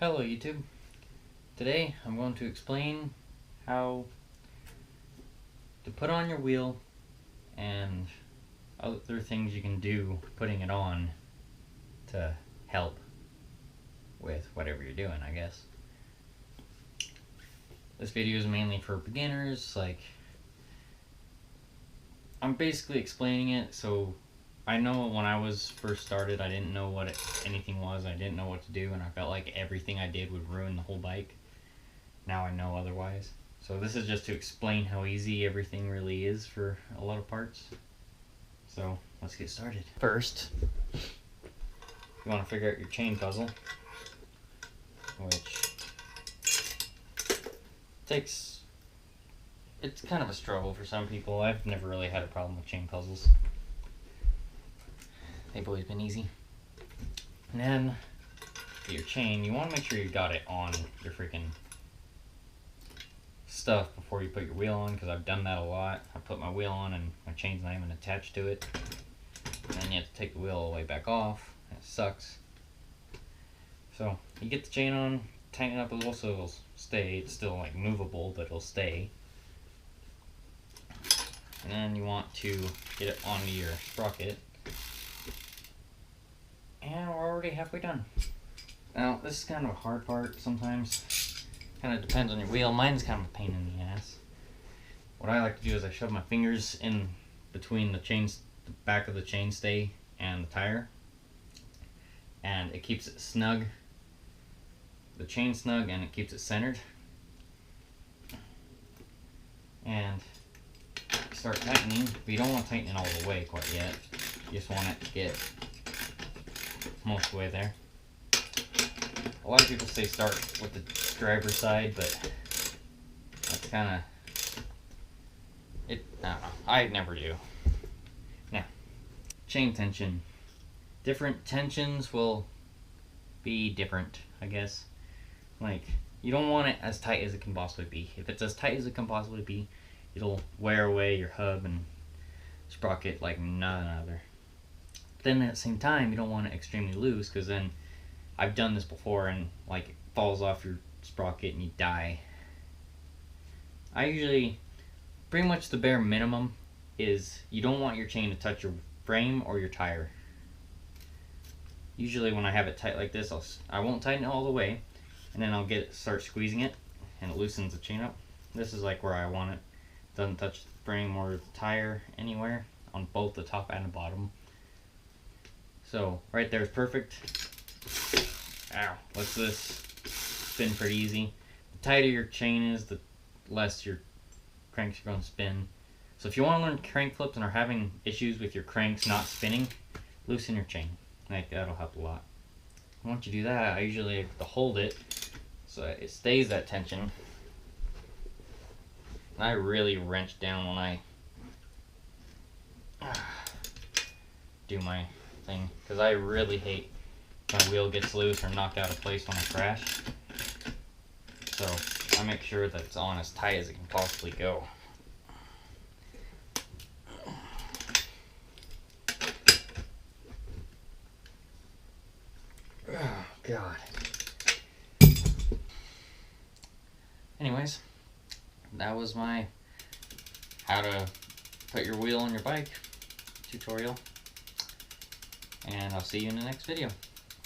Hello YouTube. Today I'm going to explain how to put on your wheel and other things you can do putting it on to help with whatever you're doing, I guess. This video is mainly for beginners. I'm basically explaining it so I know when I was first started, I didn't know what anything was. I didn't know what to do, and I felt like everything I did would ruin the whole bike. Now I know otherwise. So this is just to explain how easy everything really is for a lot of parts. So let's get started. First, you want to figure out your chain puzzle, which it's kind of a struggle for some people. I've never really had a problem with chain puzzles. They've always been easy. And then, your chain, you want to make sure you got it on your freaking stuff before you put your wheel on, because I've done that a lot. I put my wheel on and my chain's not even attached to it. And then you have to take the wheel all the way back off. It sucks. So, you get the chain on, tighten it up a little so it'll stay. It's still like movable, but it'll stay. And then you want to get it onto your sprocket. And we're already halfway done. Now, this is kind of a hard part sometimes. Kind of depends on your wheel. Mine's kind of a pain in the ass. What I like to do is I shove my fingers in between the back of the chainstay and the tire. And it keeps it snug. The chain snug, and it keeps it centered. And you start tightening, but you don't want to tighten it all the way quite yet. You just want it to get most of the way there. A lot of people say start with the driver's side, but that's kind of I don't know. I never do. Now, chain tension. Different tensions will be different, I guess. Like, you don't want it as tight as it can possibly be. If it's as tight as it can possibly be, it'll wear away your hub and sprocket like none other. But then at the same time, you don't want it extremely loose, because then I've done this before and like it falls off your sprocket and you die. I usually, pretty much the bare minimum is you don't want your chain to touch your frame or your tire. Usually when I have it tight like this, I won't tighten it all the way, and then I'll start squeezing it and it loosens the chain up. This is like where I want it. Doesn't touch the frame or the tire anywhere on both the top and the bottom. So right there is perfect. Ow, lets this spin pretty easy. The tighter your chain is, the less your cranks are going to spin. So if you want to learn crank flips and are having issues with your cranks not spinning, loosen your chain. Like, that'll help a lot. Once you do that, I usually have to hold it so it stays that tension. And I really wrench down when I do my thing, because I really hate my wheel gets loose or knocked out of place when I crash. So I make sure that it's on as tight as it can possibly go. Oh God. Anyways, that was my how to put your wheel on your bike tutorial. And I'll see you in the next video.